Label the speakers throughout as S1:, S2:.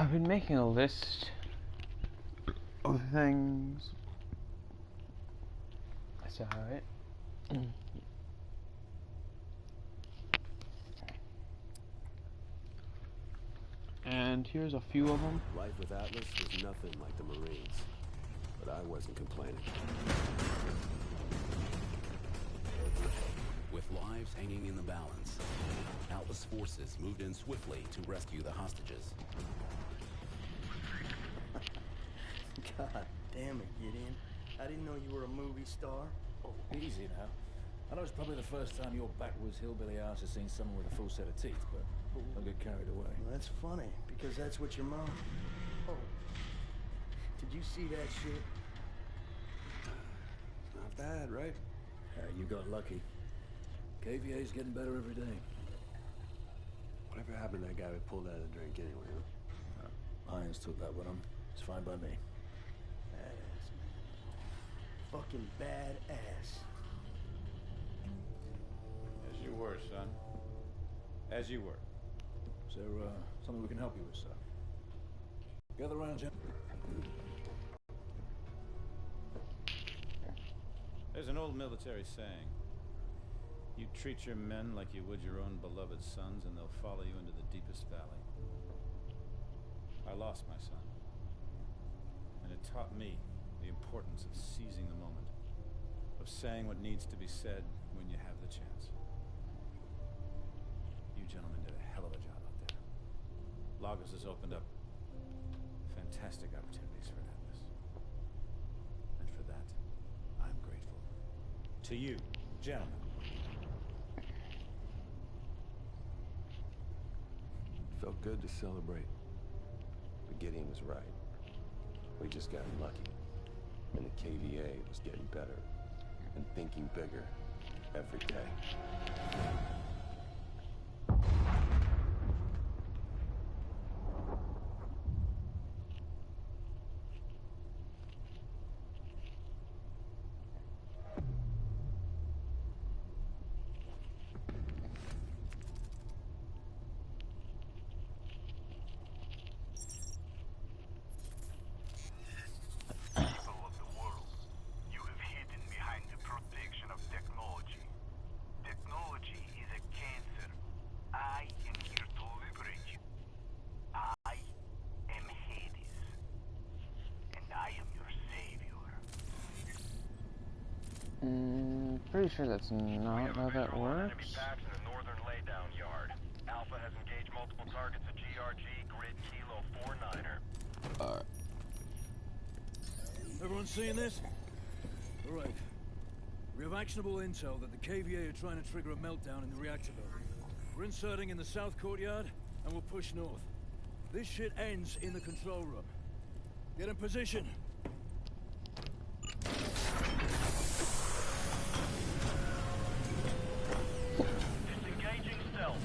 S1: I've been making a list of things. That's alright. And here's a few of them.
S2: Life with Atlas was nothing like the Marines, but I wasn't complaining.
S3: With lives hanging in the balance, Atlas forces moved in swiftly to rescue the hostages.
S4: God damn it, Gideon. I didn't know you were a movie star.
S5: Oh, easy now. I know it's probably the first time your backwoods hillbilly ass has seen someone with a full set of teeth, but don't get carried away.
S4: Well, that's funny, because that's what your mom... Oh. Did you see that shit?
S2: Not bad, right?
S5: You got lucky. KVA's getting better every day.
S2: Whatever happened to that guy we pulled out of the drink anyway, huh?
S5: Irons took that with him. It's fine by me.
S4: Badass, man. Fucking badass.
S6: As you were, son. As you were.
S5: Is there something we can help you with, sir? Gather around, Jim.
S6: There's an old military saying. You treat your men like you would your own beloved sons, and they'll follow you into the deepest valley. I lost my son. And it taught me the importance of seizing the moment. Of saying what needs to be said when you have the chance. You gentlemen did a hell of a job out there. Lagos has opened up fantastic opportunities for Atlas. And for that, I'm grateful. To you, gentlemen.
S2: Felt good to celebrate. But Gideon was right. We just got lucky. And the KVA was getting better. And thinking bigger every day.
S1: Pretty sure that's not how that works.
S7: Patch in the northern laydown yard. Alpha has engaged multiple targets at GRG grid Kilo 49er.
S5: Everyone seeing this? All right. We have actionable intel that the KVA are trying to trigger a meltdown in the reactor building. We're inserting in the south courtyard, and we'll push north. This shit ends in the control room. Get in position.
S7: Disengaging stealth.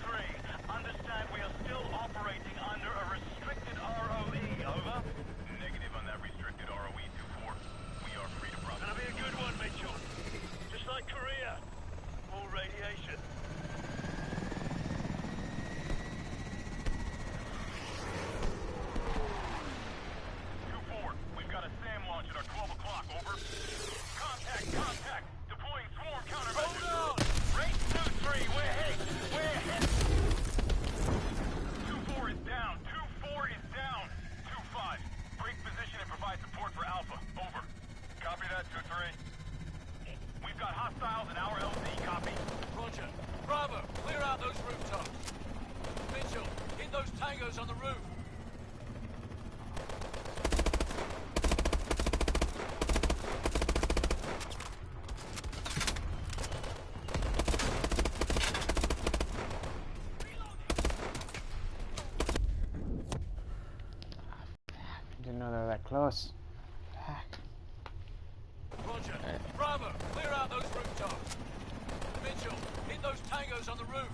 S7: 2-3, understand we are still operating under a restricted ROE, over. Negative on that restricted ROE, 2-4. We are free to proceed. Gonna be a good one, Mitchell. Just like Korea. Full radiation.
S5: On the roof.
S1: Didn't know they were that close.
S5: Roger. Bravo, clear out those rooftops. Mitchell, hit those tangos on the roof.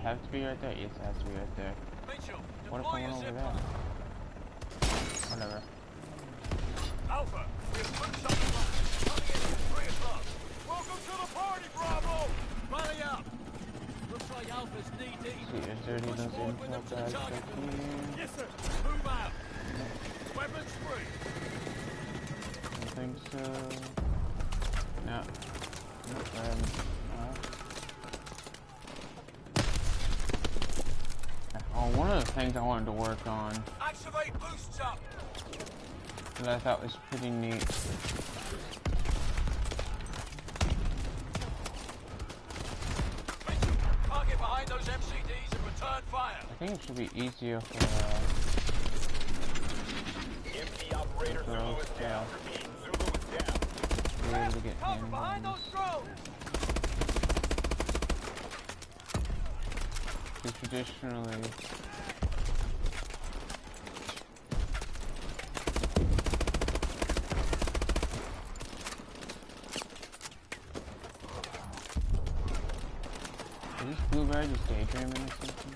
S1: have to be right there? Yes, it has to be right there.
S5: Mitchell,
S1: What if
S5: deploy
S1: I
S5: your
S1: went over
S5: zip
S1: there?
S5: line.
S1: Whatever.
S7: Alpha, we have put something on. Coming in at 3 o'clock. Welcome to the party, Bravo!
S5: Rally up. Looks like Alpha's knee-deep.
S1: See, is there any of
S5: Push
S1: those
S5: forward with them
S1: info
S5: to the
S1: guys
S5: target
S1: back
S5: building.
S1: here?
S5: Yes, sir. Move out. Weapons free.
S1: I don't think so. No. Oh, one of the things I wanted to work on
S5: Activate boosts up.
S1: that I thought was pretty neat.
S5: Mitchell, target behind those MCDs and return fire.
S1: I think it should be easier for
S7: MD operator Zulu is down. Repeat, Zulu is down.
S1: to be able to get handguns.
S5: drones.
S1: Because traditionally, is this blueberry just daydreaming or something?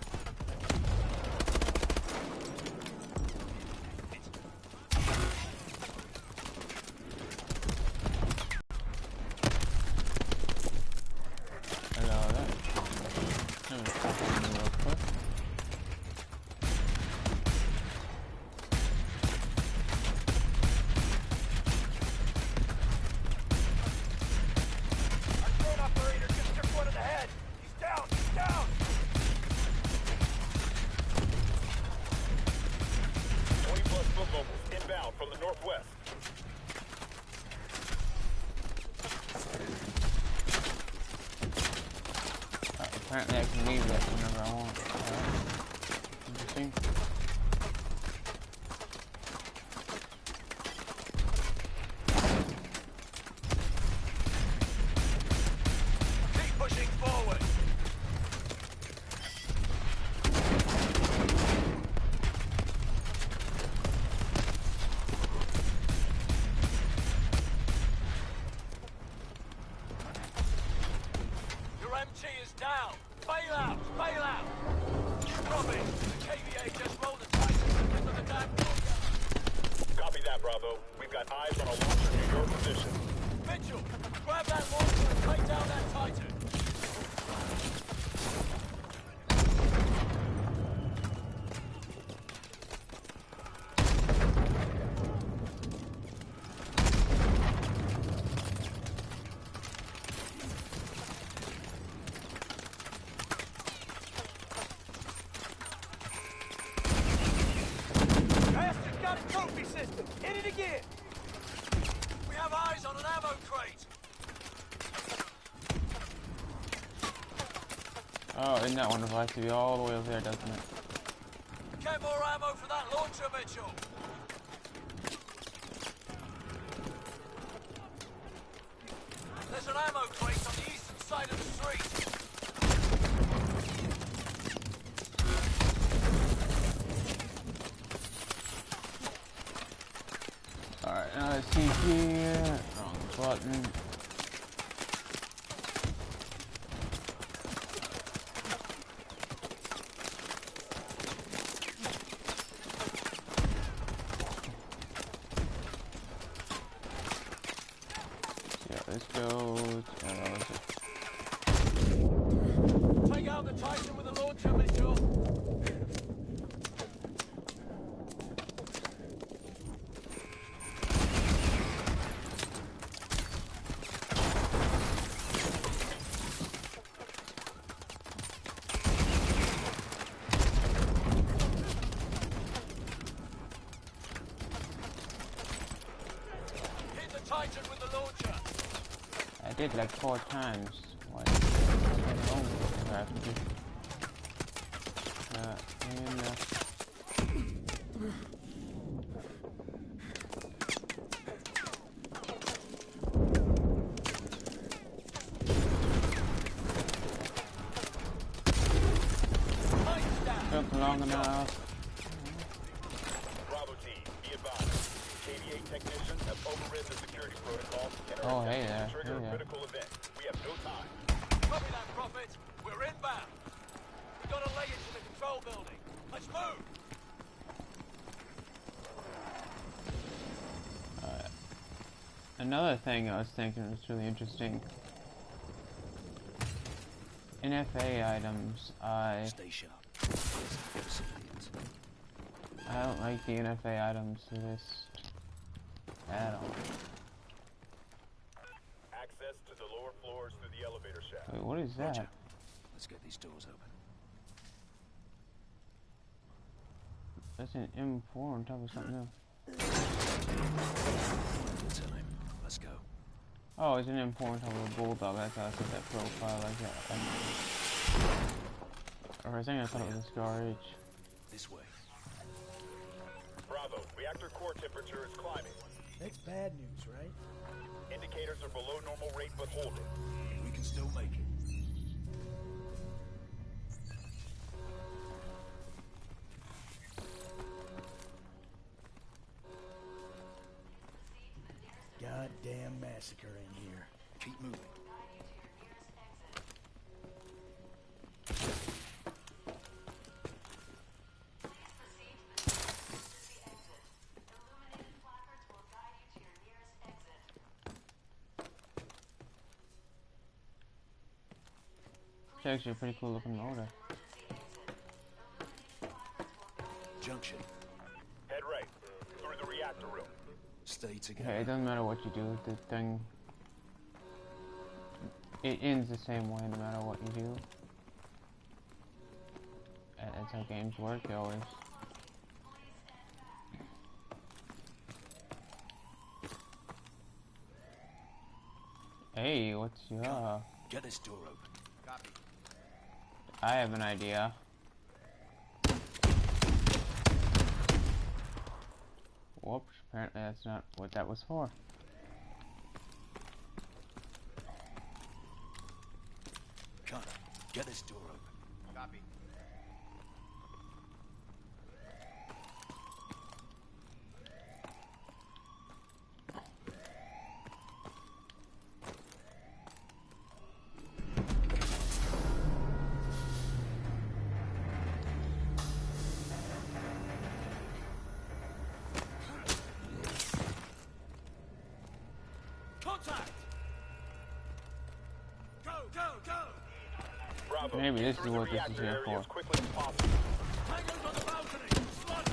S1: Hello there. Let me stop this real quick.
S7: Our drone operator just took one in the head. He's down, he's down! 20+ foot mobiles inbound from the northwest.
S1: Apparently I can leave that whenever I want. Interesting.
S7: Keep pushing forward.
S5: Your MT is down. Bail out. Bail out. Robin, the KVA just rolled the Titan into the damn courtyard.
S7: Copy that, Bravo. We've got eyes on a launcher near your position.
S5: Mitchell, grab that launcher and take down that Titan.
S7: Bastard's got a trophy system. Hit it again.
S5: We have eyes on an ammo crate.
S1: Oh, isn't that wonderful? I have to be all the way over there, doesn't it?
S5: Get more ammo for that launcher, Mitchell. There's an ammo crate on the eastern side of the street.
S1: Alright, now let's see here. Wrong button. Yeah, this goes.
S5: Take out the Titan with the launcher, Mitchell. Hit the Titan with the launcher.
S1: I did like 4 times. What? I have to do.
S5: Titan's down.
S1: Took long enough.
S7: Bravo team, be advised. KVA technicians have overridden the security protocol and are
S1: Oh, hey
S7: attempting
S1: there.
S7: to trigger
S1: Hey
S7: a
S1: there.
S7: critical event. We have no time.
S5: Copy that, Prophet. We're inbound.
S7: We've got a leg into the control building. Let's move!
S1: Another thing I was thinking was really interesting. NFA items,
S5: Stay sharp.
S1: I don't like the NFA items to this at all.
S7: Access to the lower floors through the elevator shaft.
S1: Wait, what is that?
S5: Roger. Let's get these doors open.
S1: That's an M4 on top of something else.
S5: Time. Let's go.
S1: Oh, it's an M4 on top of a bulldog. That's how I set that profile like that. Or I think I thought it was a Scar H.
S5: This way.
S7: Bravo, reactor core temperature is climbing.
S4: That's bad news, right?
S7: Indicators are below normal rate but holding.
S5: We can still make it.
S4: Goddamn massacre in here.
S5: Keep moving.
S1: It's actually a pretty cool looking motor.
S5: Junction.
S7: Head right, through the reactor room.
S5: Stay together.
S1: Okay, it doesn't matter what you do with the thing. It ends the same way no matter what you do. That's how games work, they always. Hey, what's your...
S5: Get this door open.
S7: Copy.
S1: I have an idea. Whoops, apparently that's not what that was for.
S5: Connor, get this door open.
S7: Copy.
S5: Contact! Go, go, go!
S7: Bravo,
S1: Maybe
S7: get
S1: this
S7: through
S1: is
S7: the
S1: what this is
S7: reactor
S1: here
S7: area
S1: for.
S7: as quickly as possible.
S5: Tango's on the balcony! Slide!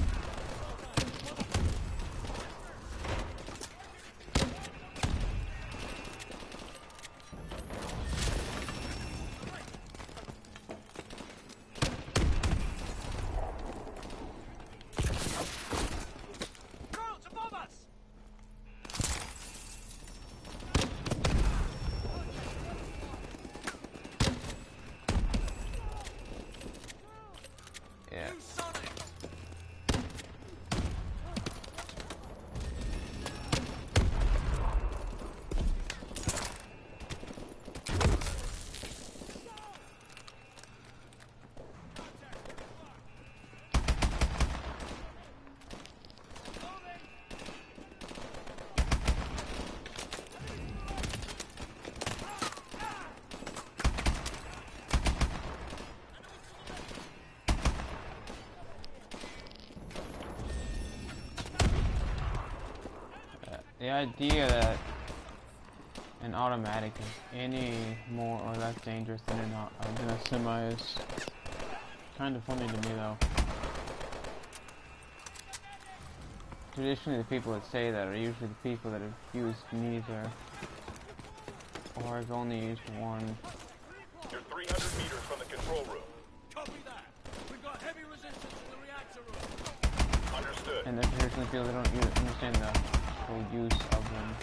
S5: Girls above us!
S1: Yeah.
S5: You Sonic!
S1: The idea that an automatic is any more or less dangerous than a semi is kind of funny to me, though. Traditionally, the people that say that are usually the people that have used neither or have only used one.
S7: You're 300 meters from the control room.
S5: Copy that! We've got heavy resistance in the reactor room!
S7: Understood.
S1: And they traditionally feel they don't understand the full use of them.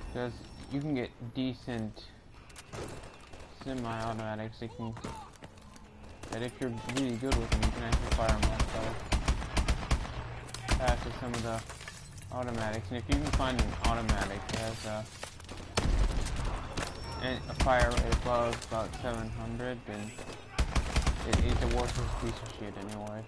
S1: Because you can get decent semi-automatics that if you're really good with them, you can actually fire them past some of the automatics. And if you can find an automatic that has a fire rate above about 700, then it's a worthless piece of shit anyway.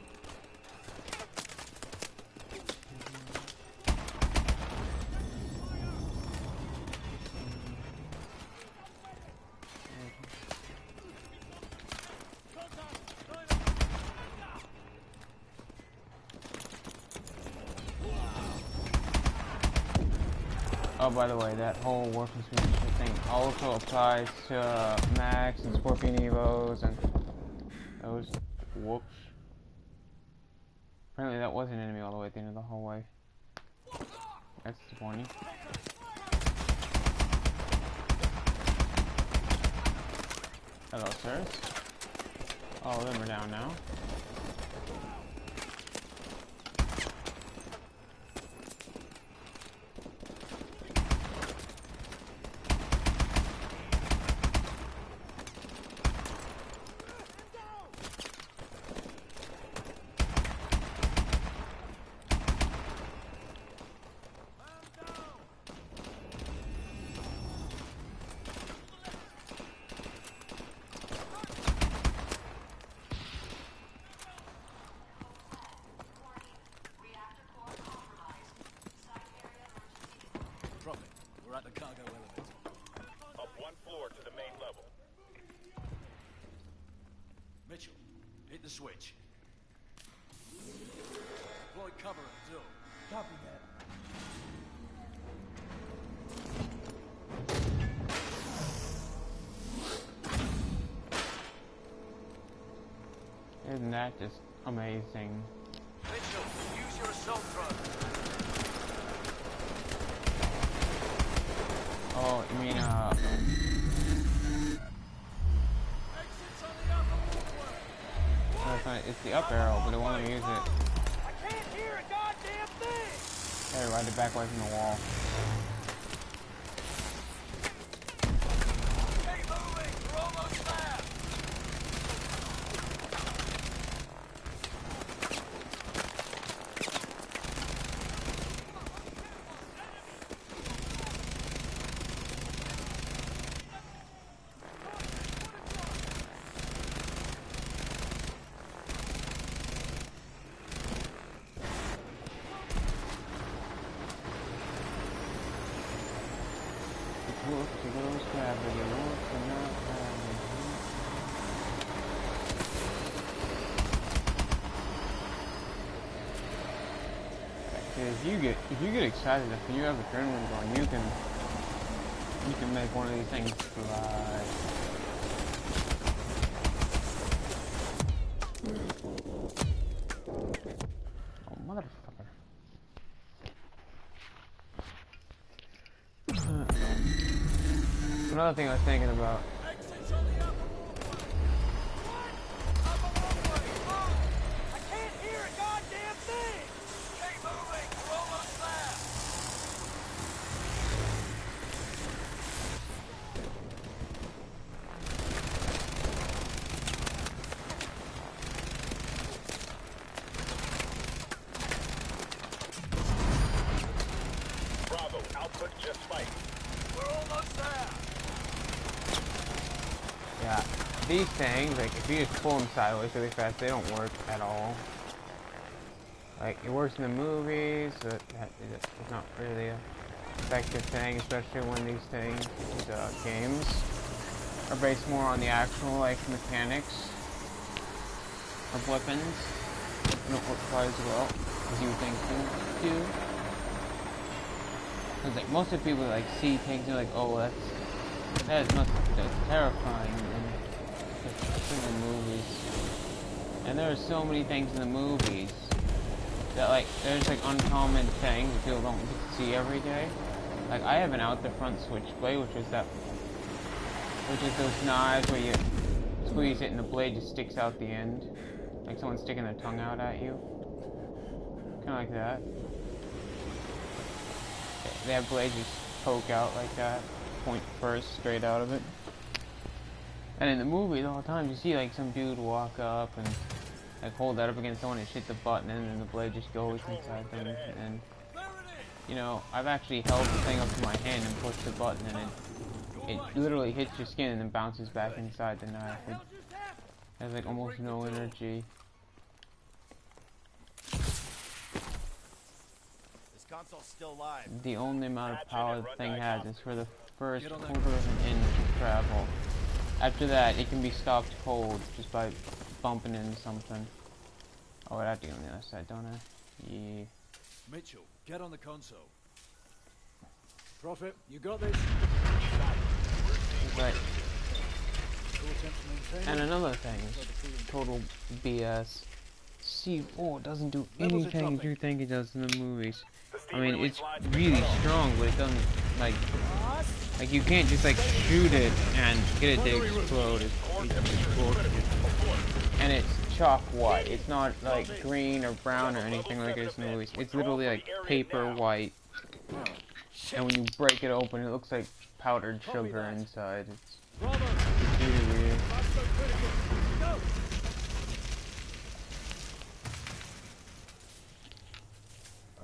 S1: Oh, by the way, that whole working thing also applies to Max and Scorpion Evos and those. Whoops. Apparently that was an enemy all the way at the end of the hallway. That's disappointing. Hello, sirs. All of them are down now.
S5: Drop it. We're at the cargo elevator.
S7: Up one floor to the main level.
S5: Mitchell, hit the switch. Deploy cover at the door.
S4: Copy that.
S1: Isn't that just amazing?
S5: Mitchell, use your assault drone.
S1: Oh, you mean,
S5: Exits on the upper walkway.
S1: no, it's not, it's the up arrow, but it won't let me use it.
S7: I can't hear a goddamn thing!
S1: Hey, ride it back away from the wall.
S7: Keep moving! We're almost there!
S1: Look to those gravity, look to not gravity. If you get excited, if you have adrenaline going, you can make one of these things fly. Oh, motherfucker. Another thing I was thinking about.
S5: Exits on the upper walkway.
S7: What? Upper walkway! Move! I can't hear a goddamn thing! Keep moving! We're almost there! Bravo, output just spiked. We're almost there!
S1: Yeah, these things, like, if you just pull them sideways really fast, they don't work at all. Like, it works in the movies, but it's not really a effective thing, especially when these things, these games, are based more on the actual, like, mechanics of weapons. They don't work quite as well as you would think they do. Because, like, most of the people, like, see things and are like, oh, that's terrifying in the movies. And there are so many things in the movies that, like, there's, like, uncommon things that people don't get to see every day. Like, I have an out the front switchblade, which is those knives where you squeeze it and the blade just sticks out the end. Like someone sticking their tongue out at you. Kinda like that. They have blades just poke out like that. Point first, straight out of it. And in the movies, all the time, you see like some dude walk up and like hold that up against someone and hit the button, and then the blade just goes inside them. And you know, I've actually held the thing up to my hand and pushed the button, and it literally hits your skin and then bounces back inside the knife. It has like almost no energy.
S8: This console's still live.
S1: The only amount of power the thing has is for the first quarter of an inch of travel. After that, it can be stopped cold just by bumping into something. Oh, I have to get on the other side, don't I? Yeah.
S5: Mitchell, get on the console. Prophet, you got this?
S1: But,
S5: Full attention maintained.
S1: and another thing, total BS. C4 doesn't do anything you think it does in the movies. I mean, it's really strong, but it doesn't, like you can't just, like, shoot it and get it to explode. It's bullshit. And it's chalk white. It's not, like, green or brown or anything like it is in the movies. It's literally, like, paper white. And when you break it open, it looks like powdered sugar inside. It's really weird.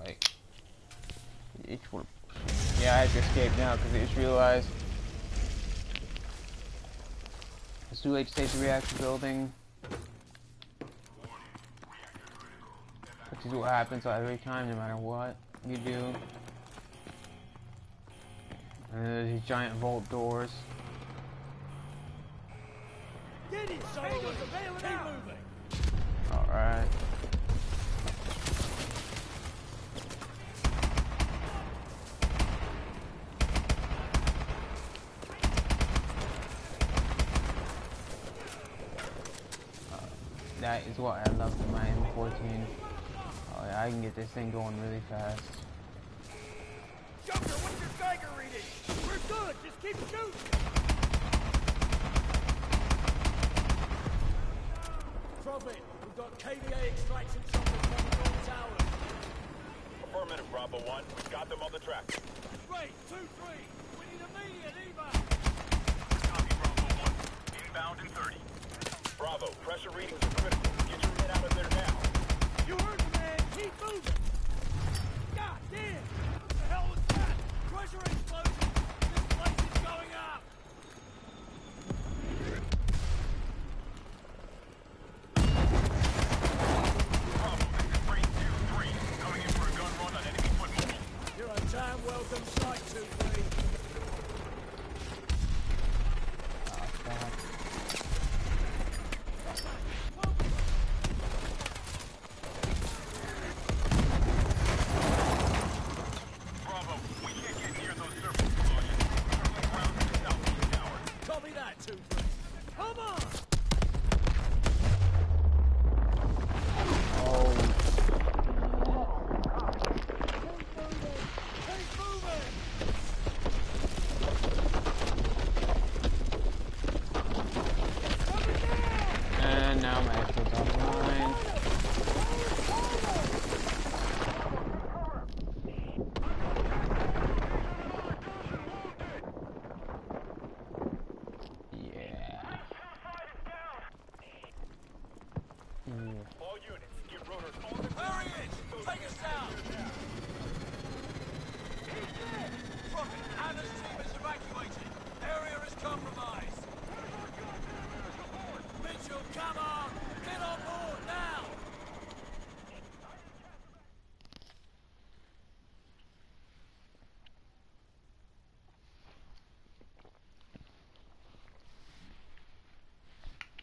S1: Like, yeah, I have to escape now because I just realized it's too late to save the reactor building, which is what happens every time, no matter what you do. And there's these giant vault doors.
S5: Get it, so keep moving.
S1: Alright. That is what I love in my M14. Oh yeah, I can get this thing going really fast.
S4: Joker, what's your Geiger reading? We're good, just keep shooting!
S5: Prophet, we've got KVA extraction sockets on the North Tower.
S7: Affirmative, Bravo 1. We've got them on the track.
S5: Great, 2-3. We need immediate evac.
S7: Copy, Bravo 1. Inbound in 30. Bravo, pressure readings are critical. Get your men out of there now.
S5: You heard the man. Keep moving. God damn! What the hell was that? Pressure explosion. This place is going up.
S7: Bravo, this is Green 2-3. Coming in for a gun run on enemy foot mobile.
S5: You're on time. Welcome, Site 2-3.
S7: Bravo, we can't get near those surface explosions. Circle ground to the southeast tower.
S5: Copy that, 2-3. Come on!
S1: Oh,
S5: Keep moving!
S1: and now my extra's offline. Yeah.
S7: All units, get rotors on the
S5: Hurry in! Take us down! Prophet, Anna's team is evacuated. Area is compromised. Mitchell, come on! Get on board now!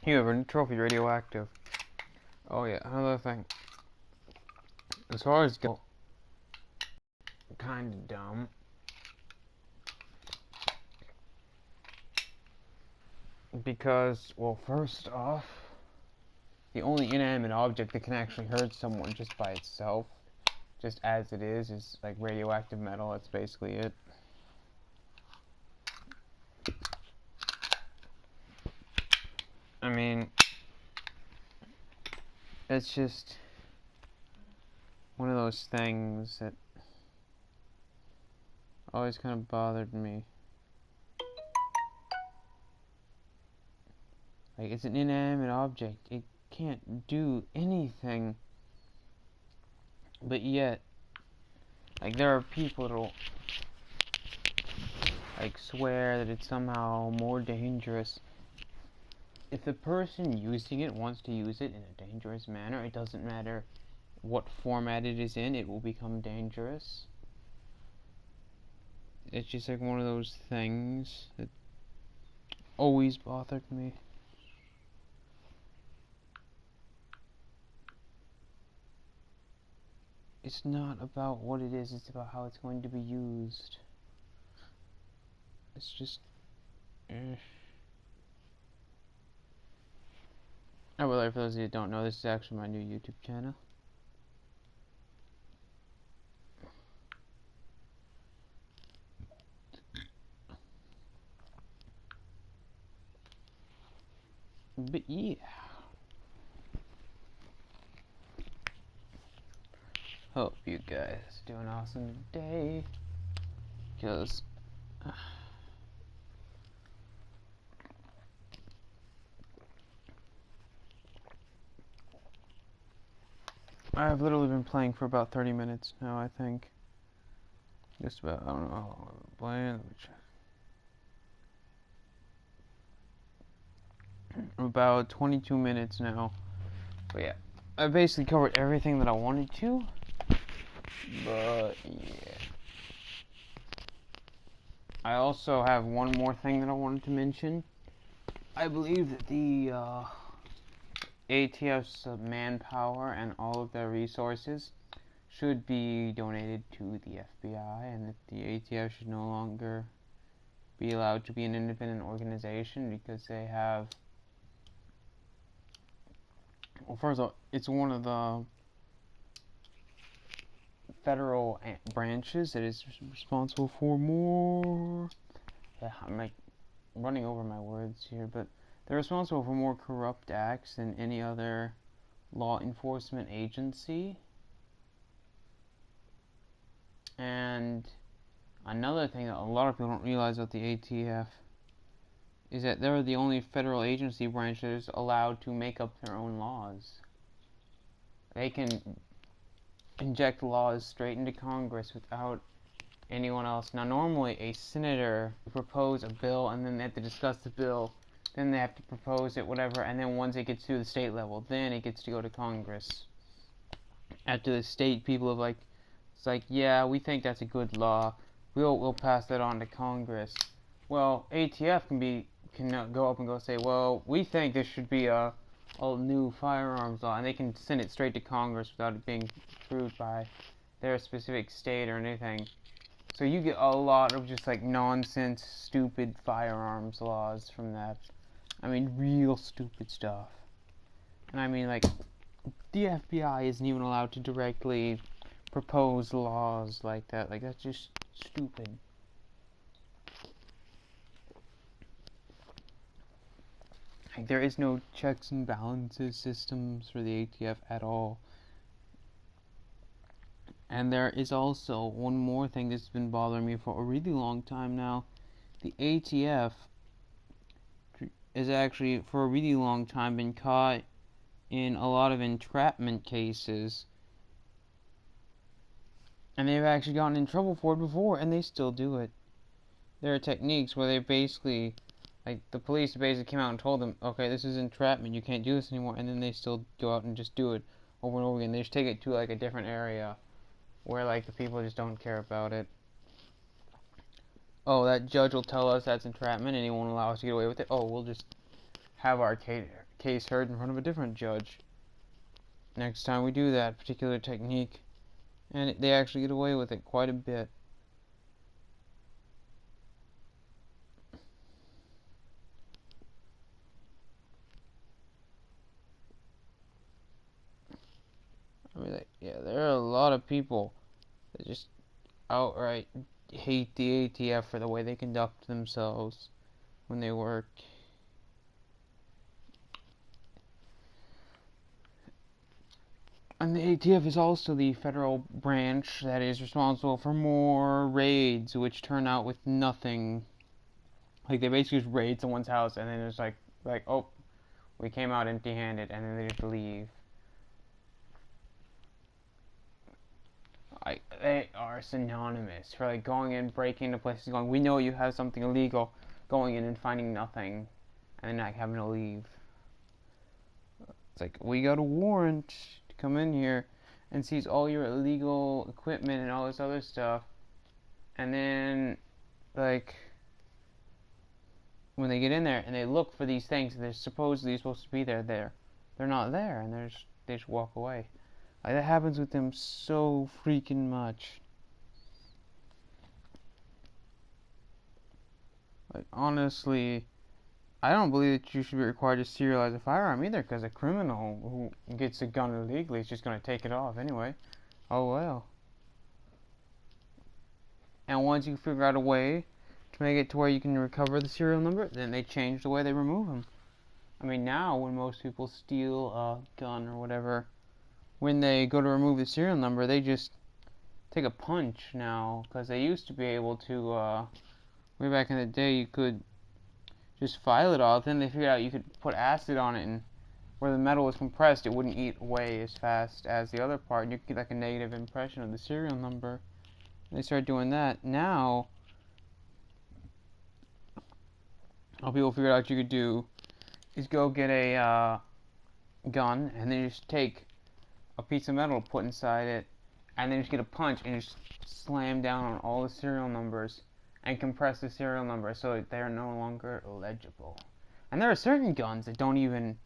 S1: You have a trophy radioactive. Oh yeah, another thing. As far as go, kind of dumb. Because, well, first off, the only inanimate object that can actually hurt someone just by itself, just as it is like radioactive metal. That's basically it. I mean, it's just one of those things that always kind of bothered me. Like, it's an inanimate object. It can't do anything. But yet, like, there are people that'll, like, swear that it's somehow more dangerous. If the person using it wants to use it in a dangerous manner, it doesn't matter what format it is in, it will become dangerous. It's just like one of those things that always bothered me. It's not about what it is, it's about how it's going to be used. It's just... Oh, well, for those of you who don't know, this is actually my new YouTube channel. But yeah. Hope you guys doing awesome today. Because... I've literally been playing for about 30 minutes now, I think. Just about, I don't know how long I've been playing. About 22 minutes now. But yeah, I basically covered everything that I wanted to. But yeah. I also have one more thing that I wanted to mention. I believe that the ATF's manpower and all of their resources should be donated to the FBI, and that the ATF should no longer be allowed to be an independent organization because they have... Well, first of all, it's one of the federal branches that is responsible for more... Yeah, I'm like running over my words here, but they're responsible for more corrupt acts than any other law enforcement agency. And another thing that a lot of people don't realize about the ATF is that they're the only federal agency branch that is allowed to make up their own laws. They can inject laws straight into Congress without anyone else. Now, normally a senator would propose a bill, and then they have to discuss the bill, then they have to propose it, whatever, and then once it gets to the state level, then it gets to go to Congress. After the state people have like, it's like, yeah, we think that's a good law, we'll pass that on to Congress. Well, ATF can go up and go say, well, we think there should be a new firearms law, and they can send it straight to Congress without it being approved by their specific state or anything. So you get a lot of just like nonsense, stupid firearms laws from that. I mean, real stupid stuff. And I mean, like, the FBI isn't even allowed to directly propose laws like that. Like, that's just stupid. Like, there is no checks and balances systems for the ATF at all. And there is also one more thing that's been bothering me for a really long time now. The ATF has actually, for a really long time, been caught in a lot of entrapment cases. And they've actually gotten in trouble for it before, and they still do it. There are techniques where they basically... Like, the police basically came out and told them, okay, this is entrapment, you can't do this anymore, and then they still go out and just do it over and over again. They just take it to, like, a different area where, like, the people just don't care about it. Oh, that judge will tell us that's entrapment and he won't allow us to get away with it. Oh, we'll just have our case heard in front of a different judge next time we do that particular technique. And they actually get away with it quite a bit. I mean, like, yeah, there are a lot of people that just outright hate the ATF for the way they conduct themselves when they work. And the ATF is also the federal branch that is responsible for more raids, which turn out with nothing. Like, they basically just raid someone's house, and then it's like, oh, we came out empty-handed, and then they just leave. They are synonymous for, like, going in, breaking into places, going, we know you have something illegal, going in and finding nothing, and then, like, having to leave. It's like, we got a warrant to come in here and seize all your illegal equipment and all this other stuff, and then, like, when they get in there and they look for these things they're supposedly supposed to be there, they're not there, and they just walk away. Like, that happens with them so freaking much. Like, honestly, I don't believe that you should be required to serialize a firearm either, because a criminal who gets a gun illegally is just going to take it off anyway. Oh well. And once you figure out a way to make it to where you can recover the serial number, then they change the way they remove them. I mean, now when most people steal a gun or whatever, when they go to remove the serial number, they just take a punch now, because they used to be able to, way back in the day, you could just file it off. Then they figured out you could put acid on it, and where the metal was compressed, it wouldn't eat away as fast as the other part, and you could get like a negative impression of the serial number. And they started doing that. Now, all people figured out you could do is go get a gun, and then you just take a piece of metal, put inside it, and then just get a punch and just slam down on all the serial numbers and compress the serial numbers so that they're no longer legible. And there are certain guns that don't even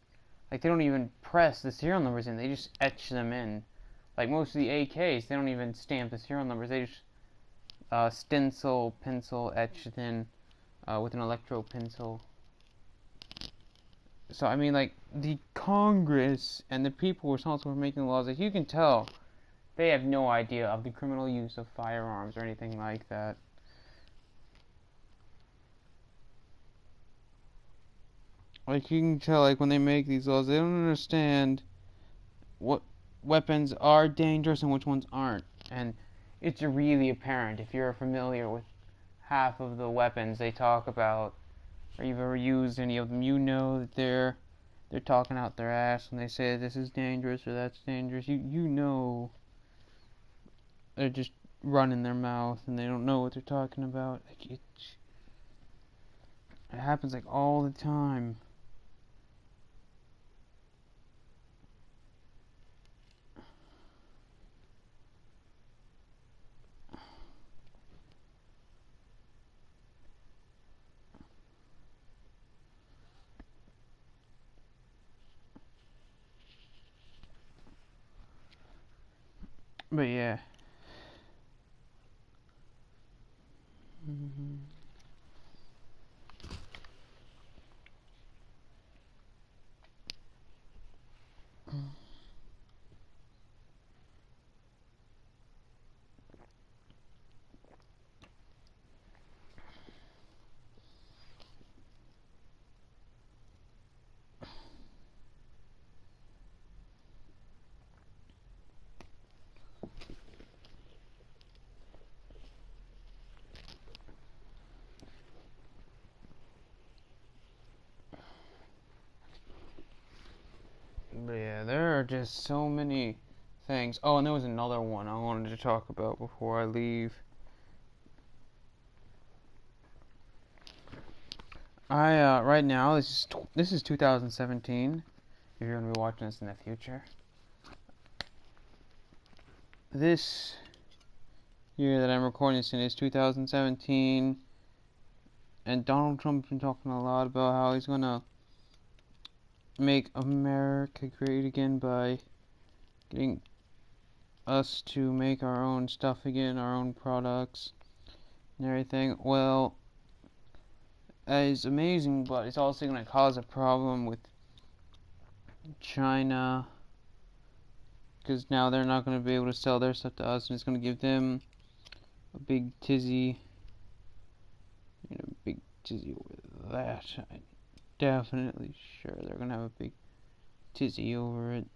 S1: press the serial numbers in, they just etch them in. Like most of the AKs, they don't even stamp the serial numbers, they just stencil, pencil, etch it in with an electro pencil. So I mean, like, the Congress and the people responsible for making the laws, like, you can tell they have no idea of the criminal use of firearms or anything like that. Like, you can tell, like, when they make these laws, they don't understand what weapons are dangerous and which ones aren't. And it's really apparent if you're familiar with half of the weapons they talk about, or you've ever used any of them, you know that they're talking out their ass when they say this is dangerous or that's dangerous. You know they're just running their mouth and they don't know what they're talking about. Like, it happens like all the time. But yeah. But yeah, there are just so many things. Oh, and there was another one I wanted to talk about before I leave. Right now, this is 2017. If you're gonna be watching this in the future, this year that I'm recording this in is 2017, and Donald Trump's been talking a lot about how he's gonna make America great again by getting us to make our own stuff again, our own products and everything. Well, that is amazing, but it's also going to cause a problem with China, because now they're not going to be able to sell their stuff to us, and it's going to give them a big tizzy. Big tizzy with that. I'm definitely sure they're going to have a big tizzy over it.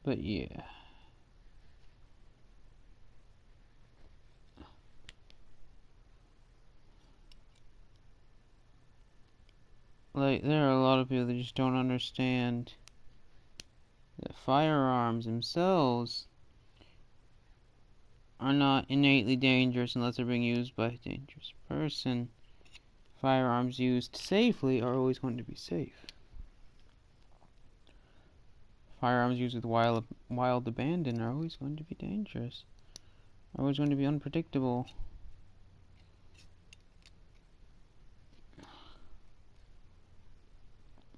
S1: But yeah. Like, there are a lot of people that just don't understand that firearms themselves are not innately dangerous unless they're being used by a dangerous person. Firearms used safely are always going to be safe. Firearms used with wild abandon are always going to be dangerous. Always going to be unpredictable.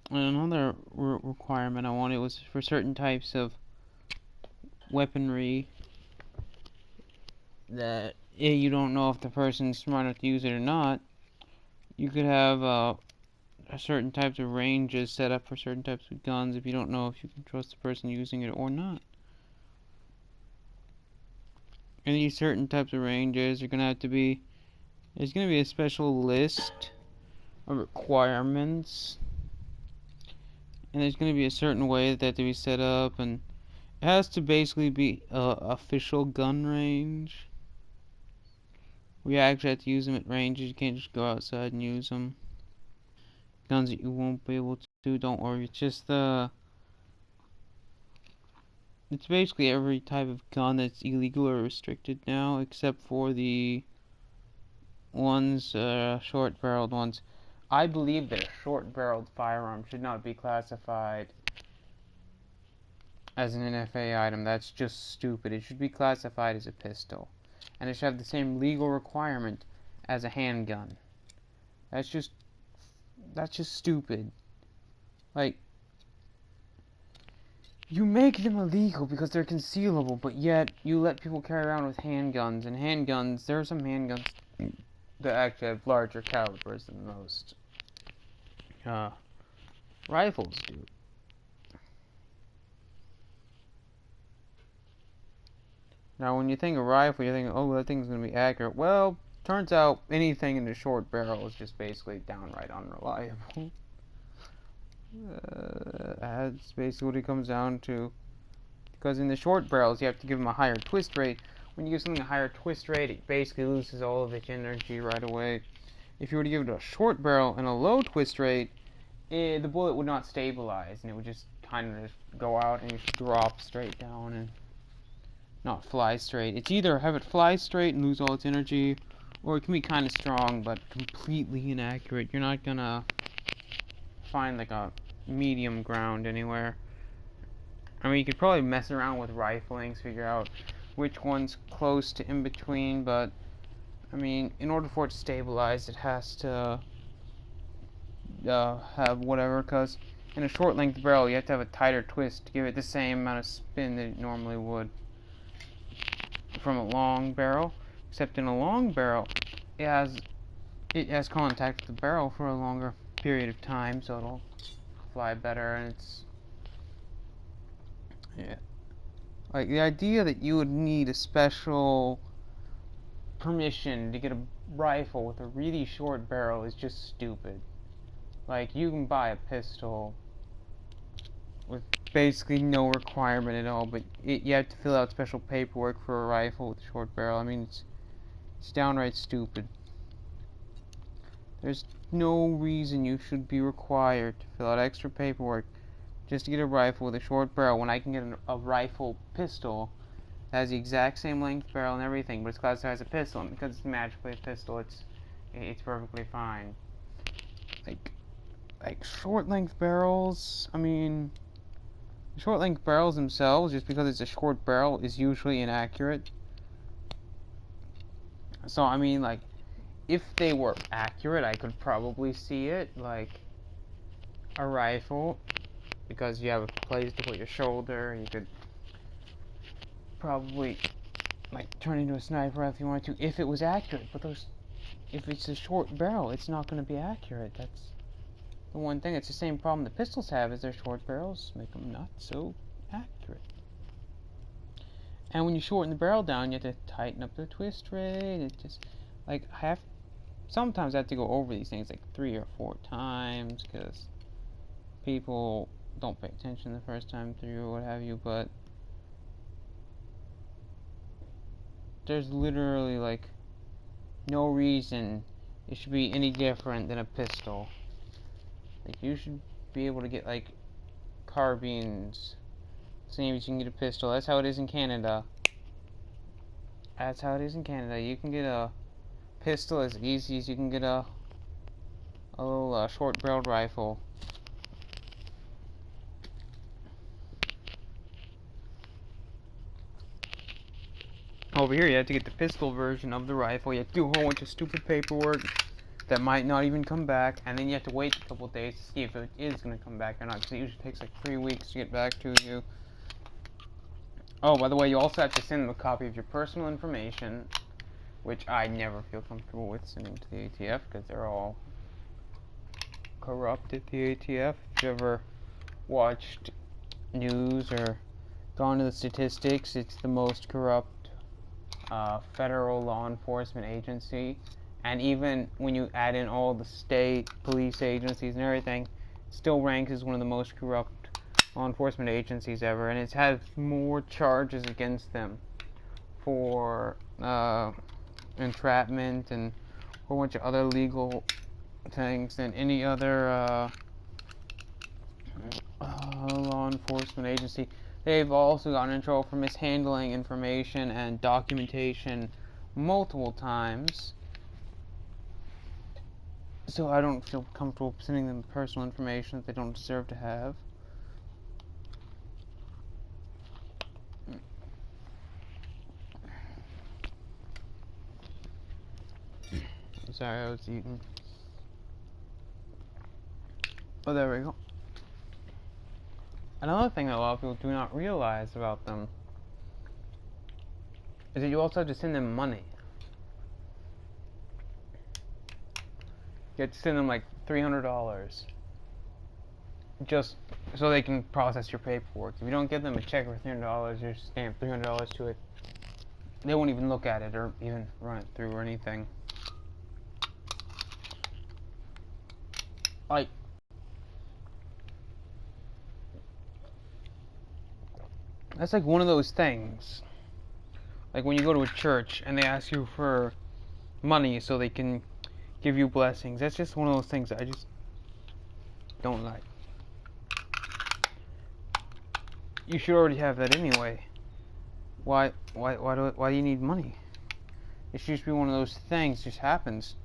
S1: And another requirement I wanted was for certain types of weaponry that you don't know if the person's smart enough to use it or not. You could have certain types of ranges set up for certain types of guns if you don't know if you can trust the person using it or not. And these certain types of ranges are gonna have to be. There's gonna be a special list of requirements, and there's gonna be a certain way that they have to be set up, and it has to basically be a official gun range. We actually have to use them at ranges. You can't just go outside and use them. Guns that you won't be able to, don't worry. It's just it's basically every type of gun that's illegal or restricted now, except for the ones, short-barreled ones. I believe that a short-barreled firearm should not be classified as an NFA item. That's just stupid. It should be classified as a pistol. And it should have the same legal requirement as a handgun. That's just stupid. Like, you make them illegal because they're concealable, but yet you let people carry around with handguns. And handguns, there are some handguns that actually have larger calibers than most rifles do. Now, when you think of rifle, you think, oh, that thing's going to be accurate. Well, turns out anything in the short barrel is just basically downright unreliable. That's basically what it comes down to. Because in the short barrels, you have to give them a higher twist rate. When you give something a higher twist rate, it basically loses all of its energy right away. If you were to give it a short barrel and a low twist rate, the bullet would not stabilize, and it would just kind of just go out and just drop straight down and not fly straight. It's either have it fly straight and lose all its energy, or it can be kind of strong but completely inaccurate. You're not gonna find like a medium ground anywhere. I mean, you could probably mess around with riflings, figure out which one's close to in between, but I mean, in order for it to stabilize, it has to have whatever, because in a short length barrel, you have to have a tighter twist to give it the same amount of spin that it normally would from a long barrel. Except in a long barrel, it has contact with the barrel for a longer period of time, so it'll fly better, and it's like the idea that you would need a special permission to get a rifle with a really short barrel is just stupid. Like, you can buy a pistol with basically no requirement at all, but you have to fill out special paperwork for a rifle with a short barrel. I mean, it's downright stupid. There's no reason you should be required to fill out extra paperwork just to get a rifle with a short barrel when I can get a rifle pistol that has the exact same length barrel and everything, but it's classified as a pistol, and because it's magically a pistol, it's perfectly fine. Like short length barrels, I mean, short length barrels themselves, just because it's a short barrel, is usually inaccurate. So I mean, like, if they were accurate, I could probably see it, like a rifle, because you have a place to put your shoulder, you could probably like turn into a sniper if you wanted to, if it was accurate. But if it's a short barrel, it's not going to be accurate. That's the one thing. It's the same problem the pistols have, is their short barrels make them not so accurate. And when you shorten the barrel down, you have to tighten up the twist rate. It just, like, sometimes I have to go over these things like 3 or 4 times, because people don't pay attention the first time through or what have you, but there's literally, like, no reason it should be any different than a pistol. Like, you should be able to get, like, carbines same as you can get a pistol. That's how it is in Canada. That's how it is in Canada. You can get a pistol as easy as you can get a little short-barreled rifle. over here you have to get the pistol version of the rifle. You have to do a whole bunch of stupid paperwork that might not even come back, and then you have to wait a couple days to see if it is going to come back or not, because it usually takes like 3 weeks to get back to you. Oh, by the way, you also have to send them a copy of your personal information, which I never feel comfortable with sending to the ATF, because they're all corrupt at the ATF. If you ever watched news or gone to the statistics, it's the most corrupt federal law enforcement agency. And even when you add in all the state police agencies and everything, it still ranks as one of the most corrupt law enforcement agencies ever. And it's had more charges against them for entrapment and a whole bunch of other legal things than any other law enforcement agency. They've also gotten in trouble for mishandling information and documentation multiple times. So I don't feel comfortable sending them personal information that they don't deserve to have. I'm sorry, I was eating. Oh, there we go. Another thing that a lot of people do not realize about them is that you also have to send them money. You have to send them like $300 just so they can process your paperwork. If you don't give them a check for $300, you stamp $300 to it, they won't even look at it or even run it through or anything. Like, that's like one of those things. Like when you go to a church and they ask you for money so they can give you blessings. That's just one of those things that I just don't like. You should already have that anyway. Why do you need money? It should just be one of those things. It just happens.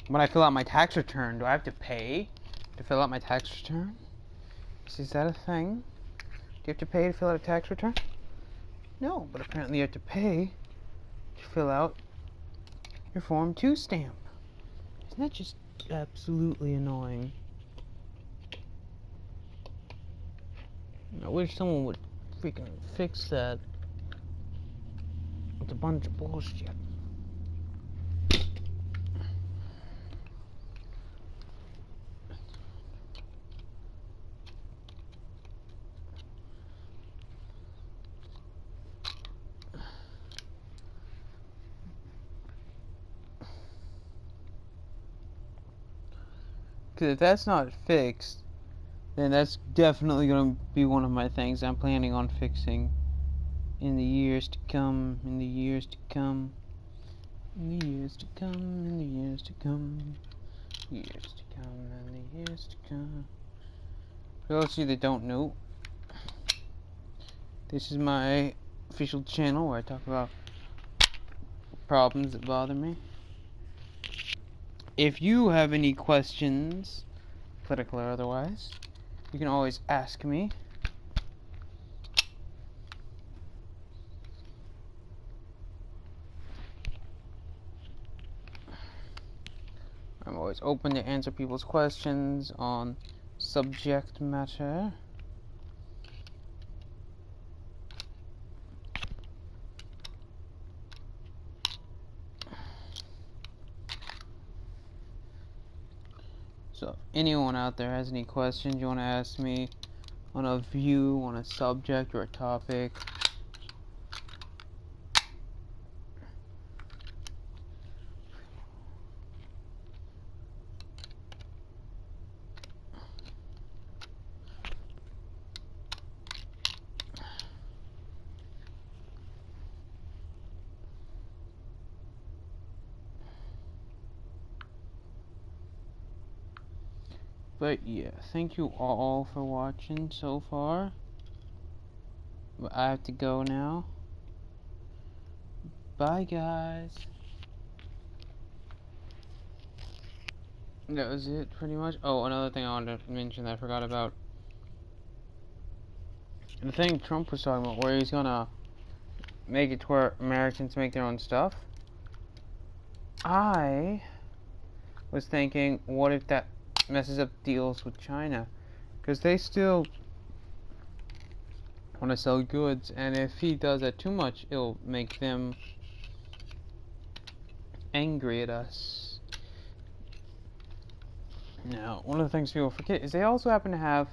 S1: When I fill out my tax return, do I have to pay to fill out my tax return? Is that a thing? Do you have to pay to fill out a tax return? No, but apparently you have to pay to fill out your Form 2 stamp. Isn't that just absolutely annoying? I wish someone would freaking fix that. It's a bunch of bullshit. Because if that's not fixed, then that's definitely going to be one of my things I'm planning on fixing in the years to come, in the years to come, in the years to come, in the years to come, years to come, and the years to come. For those of you that don't know, this is my official channel where I talk about problems that bother me. If you have any questions, political or otherwise, you can always ask me. I'm always open to answer people's questions on subject matter. So if anyone out there has any questions you want to ask me on a view, on a subject or a topic, but yeah, thank you all for watching so far. But I have to go now. Bye, guys. That was it, pretty much. Oh, another thing I wanted to mention that I forgot about. The thing Trump was talking about, where he's gonna make it to where Americans make their own stuff. I was thinking, what if that messes up deals with China? Because they still want to sell goods, and if he does that too much, it'll make them angry at us. Now, one of the things people forget is they also happen to have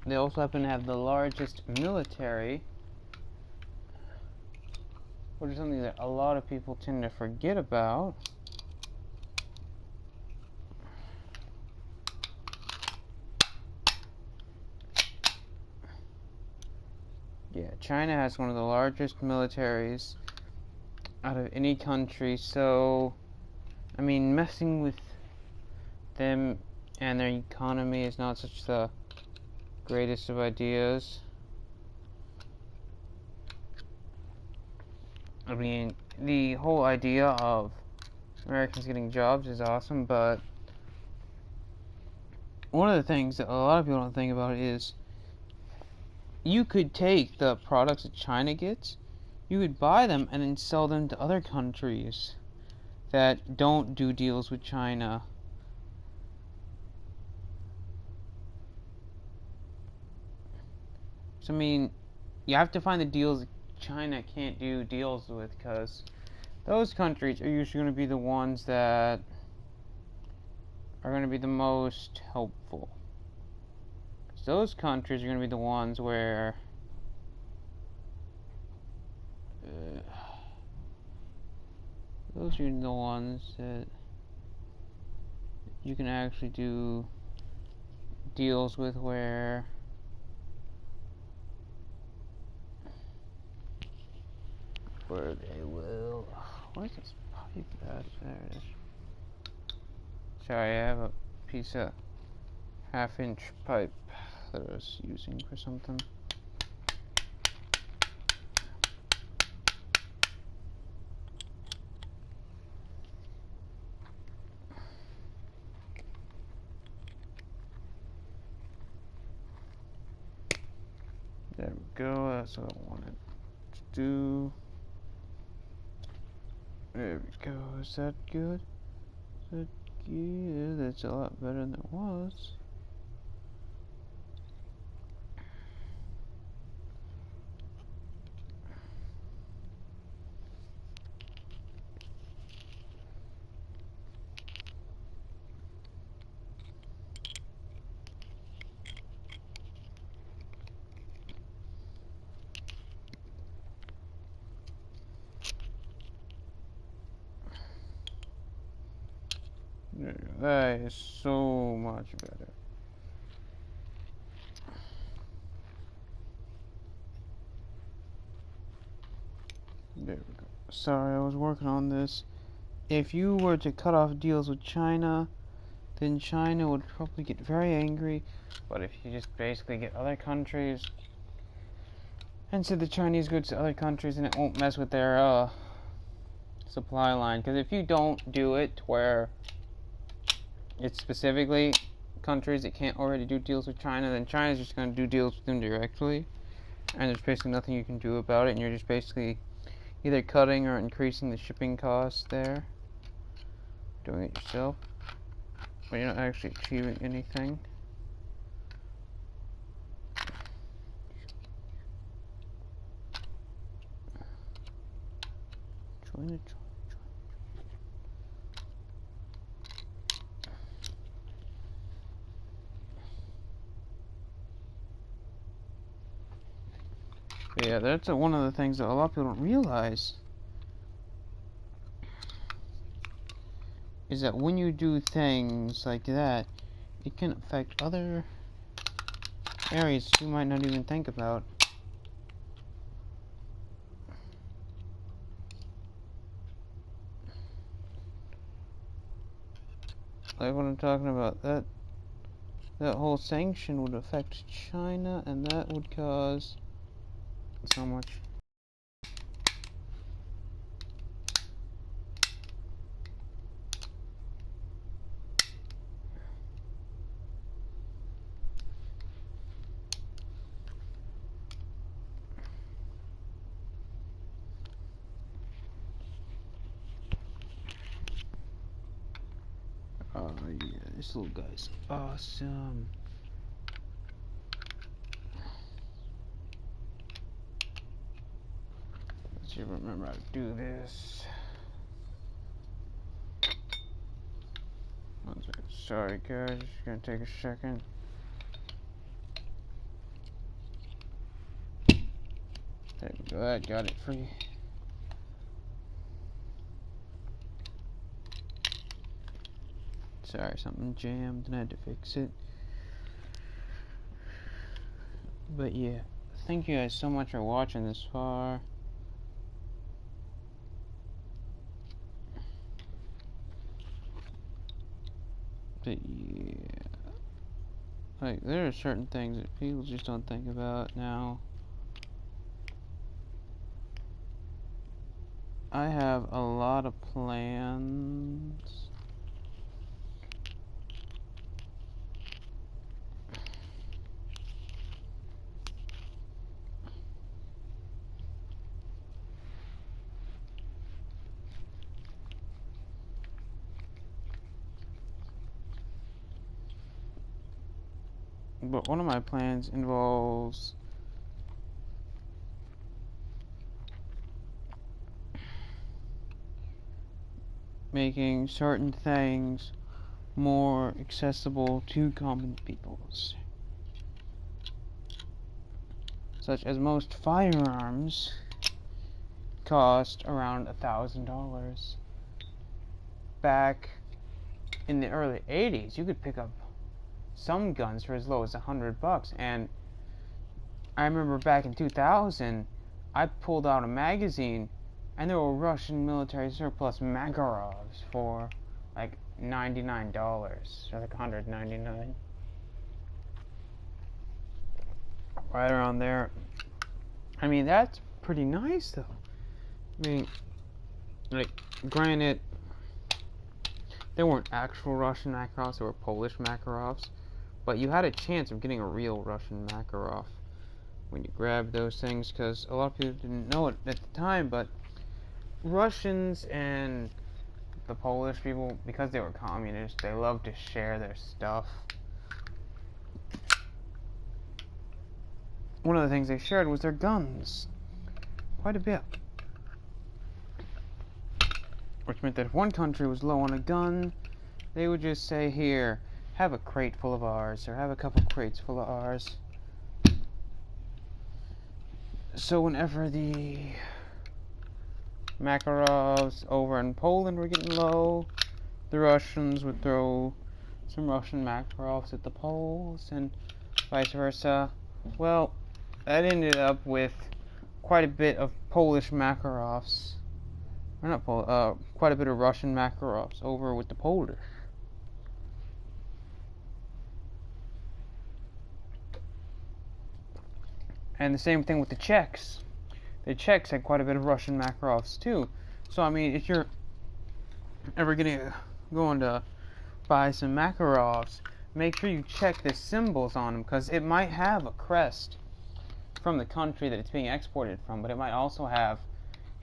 S1: the largest military, which is something that a lot of people tend to forget about. Yeah, China has one of the largest militaries out of any country, so, I mean, messing with them and their economy is not such the greatest of ideas. I mean, the whole idea of Americans getting jobs is awesome, but one of the things that a lot of people don't think about is you could take the products that China gets, you could buy them and then sell them to other countries that don't do deals with China. So, I mean, you have to find the deals that China can't do deals with, because those countries are usually going to be the ones that are going to be the most helpful. Those countries are going to be the ones where those are the ones that you can actually do deals with, where they will. What is this pipe at? There it is. Sorry, I have a piece of half-inch pipe that I was using for something. There we go, that's what I wanted to do. There we go, is that good? Is that good? That's a lot better than it was. There we go. That is so much better. There we go. Sorry, I was working on this. If you were to cut off deals with China, then China would probably get very angry. But if you just basically get other countries and send the Chinese goods to other countries, then it won't mess with their supply line. Because if you don't do it where it's specifically countries that can't already do deals with China, then China's just going to do deals with them directly, and there's basically nothing you can do about it, and you're just basically either cutting or increasing the shipping costs there, doing it yourself, but you're not actually achieving anything. Yeah, that's one of the things that a lot of people don't realize, is that when you do things like that, it can affect other areas you might not even think about. Like what I'm talking about, that whole sanction would affect China, and that would cause so much. Oh yeah, this little guy's awesome. Let's see if I remember how to do this. One second. Sorry guys, it's gonna take a second. There we go, I got it free. Sorry, something jammed and I had to fix it. But yeah, thank you guys so much for watching this far. But yeah, like there are certain things that people just don't think about now. I have a lot of plans. But one of my plans involves making certain things more accessible to common peoples. Such as most firearms cost around $1,000. Back in the early 80s, you could pick up some guns for as low as $100, and I remember back in 2000, I pulled out a magazine, and there were Russian military surplus Makarovs for like $99, or like $199, right around there. I mean, that's pretty nice, though. I mean, like, granted, they weren't actual Russian Makarovs; they were Polish Makarovs, but you had a chance of getting a real Russian Makarov when you grabbed those things, because a lot of people didn't know it at the time, but Russians and the Polish people, because they were communists, they loved to share their stuff. One of the things they shared was their guns. Quite a bit. Which meant that if one country was low on a gun, they would just say, here, have a crate full of ours, or have a couple crates full of ours. So whenever the Makarovs over in Poland were getting low, the Russians would throw some Russian Makarovs at the Poles, and vice versa. Well, that ended up with quite a bit of Polish Makarovs. Or not quite a bit of Russian Makarovs over with the Polish. And the same thing with the Czechs. The Czechs had quite a bit of Russian Makarovs too. So I mean, if you're ever going to buy some Makarovs, make sure you check the symbols on them, because it might have a crest from the country that it's being exported from, but it might also have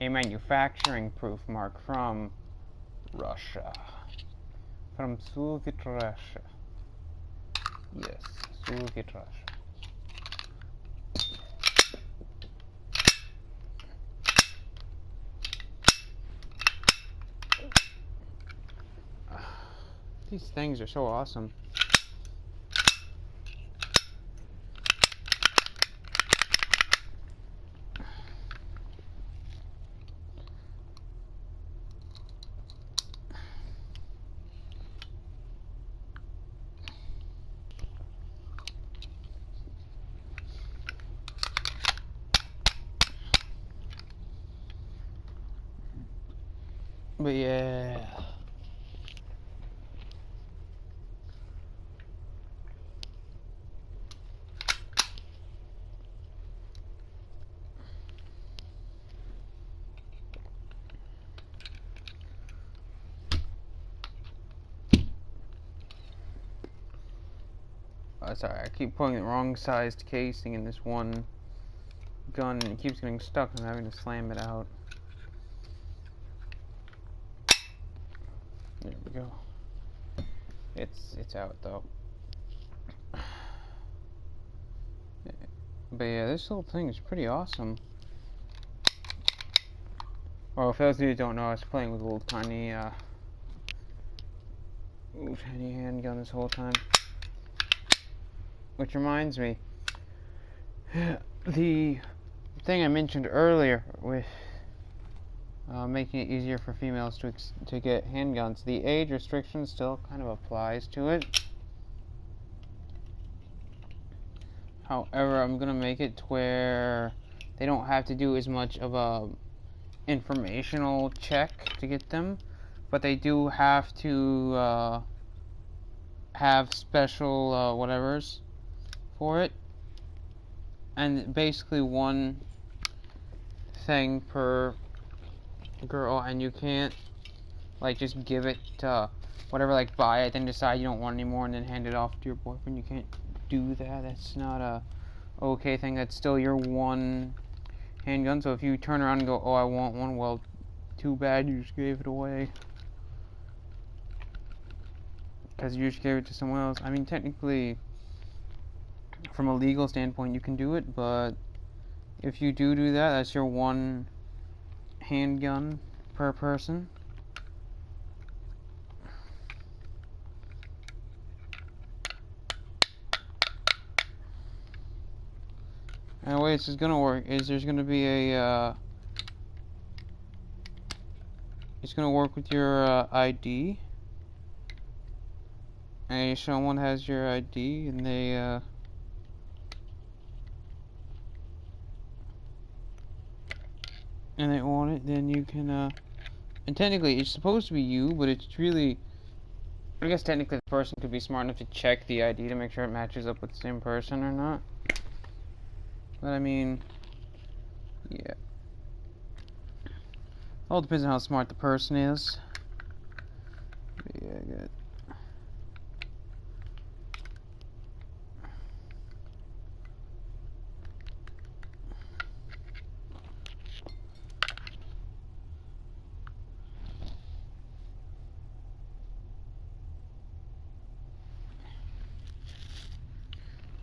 S1: a manufacturing proof mark from Russia. From Soviet Russia. Yes, Soviet Russia. These things are so awesome. But yeah. Sorry, I keep putting the wrong sized casing in this one gun, and it keeps getting stuck, and I'm having to slam it out. There we go. It's out though. But yeah, this whole thing is pretty awesome. Well, for those of you who don't know, I was playing with a little tiny handgun this whole time. Which reminds me, the thing I mentioned earlier with making it easier for females to get handguns, the age restriction still kind of applies to it. However, I'm gonna make it to where they don't have to do as much of a informational check to get them, but they do have to have special whatevers for it, and basically one thing per girl, and you can't like just give it whatever, like buy it then decide you don't want it anymore and then hand it off to your boyfriend. You can't do that. That's not a okay thing. That's still your one handgun. So if you turn around and go, oh, I want one, well, too bad, you just gave it away because you just gave it to someone else. I mean, technically from a legal standpoint you can do it, but if you do that, that's your one handgun per person. And the way this is gonna work is there's gonna be a it's gonna work with your ID, and if someone has your ID and they want it, then you can and technically it's supposed to be you, but it's really, I guess technically the person could be smart enough to check the ID to make sure it matches up with the same person or not. But I mean, yeah. All depends on how smart the person is. But yeah, good.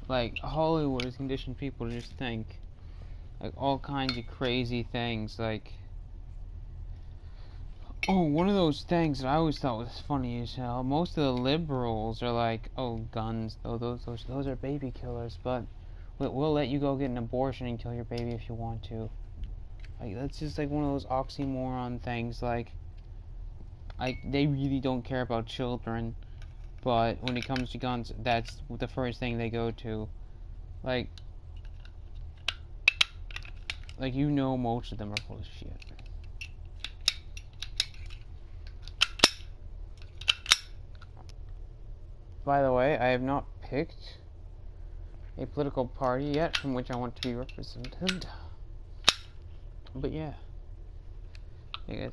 S1: Like, Hollywood has conditioned people to just think like all kinds of crazy things. Like, oh, one of those things that I always thought was funny as hell. Most of the liberals are like, oh, guns, oh, those are baby killers, but we'll let you go get an abortion and kill your baby if you want to. Like, that's just like one of those oxymoron things. Like they really don't care about children, but when it comes to guns, that's the first thing they go to. Like most of them are full of shit. By the way, I have not picked a political party yet from which I want to be represented. But yeah. Hey guys.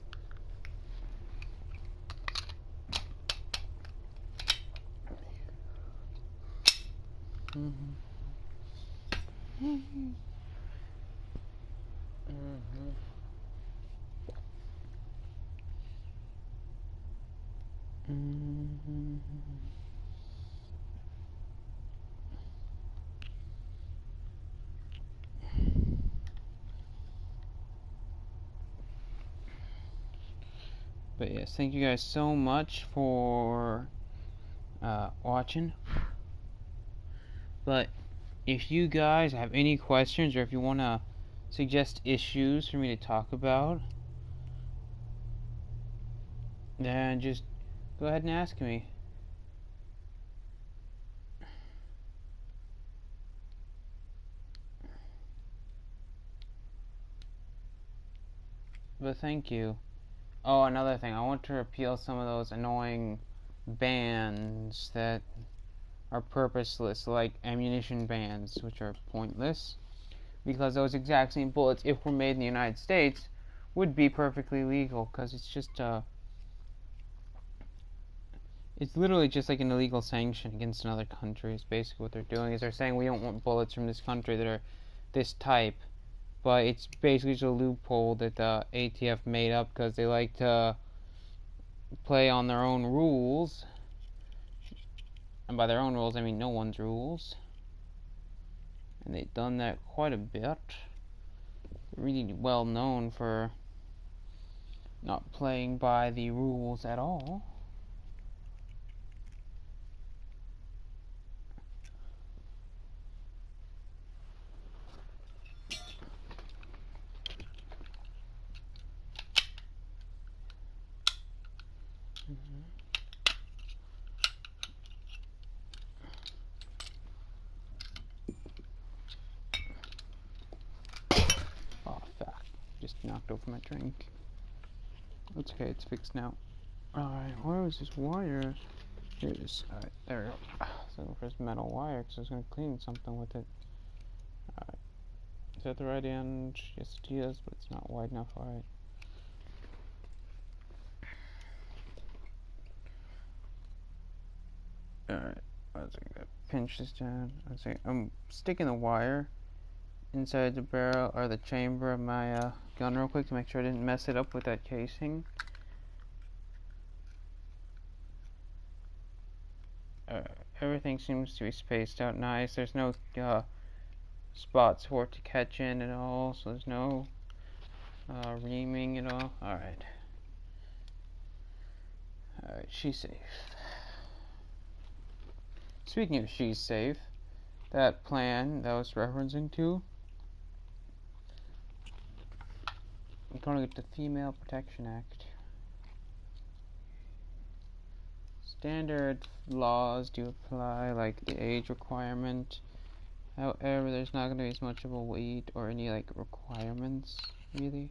S1: But yes, thank you guys so much for watching. But if you guys have any questions or if you want to suggest issues for me to talk about, then just go ahead and ask me. But thank you. Oh, another thing, I want to repeal some of those annoying bans that are purposeless, like ammunition bans, which are pointless, because those exact same bullets, if were made in the United States, would be perfectly legal, because it's just it's literally just like an illegal sanction against another country. Is basically what they're doing. Is they're saying we don't want bullets from this country that are this type, but it's basically just a loophole that the ATF made up because they like to play on their own rules And by their own rules, I mean no one's rules. And they've done that quite a bit. They're really well known for not playing by the rules at all. Oh, fuck. Just knocked over my drink. That's okay, it's fixed now. Alright, where was this wire? Here it is. Alright, there we go. So for this metal wire, because I was going to clean something with it. Alright. Is that the right end? Yes, it is, but it's not wide enough. Alright. Alright. I was going to pinch this down. I'm sticking the wire inside the barrel or the chamber of my gun real quick to make sure I didn't mess it up with that casing. Everything seems to be spaced out nice. There's no spots for it to catch in at all, so there's no reaming at all. Alright. Alright, she's safe. Speaking of she's safe, that plan that I was referencing to, I'm going to get the Female Protection Act. Standard laws do apply, like the age requirement. However, there's not going to be as much of a weight or any like requirements, really.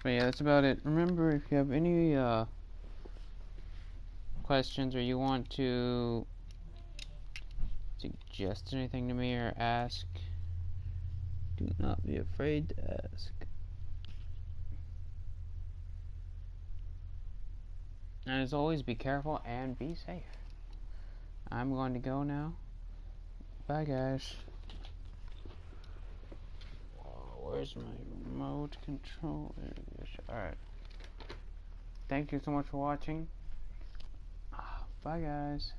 S1: But yeah, that's about it. Remember, if you have any questions or you want to suggest anything to me or ask, do not be afraid to ask. And as always, be careful and be safe. I'm going to go now. Bye, guys. Where's my remote control? Alright. Thank you so much for watching. Bye, guys.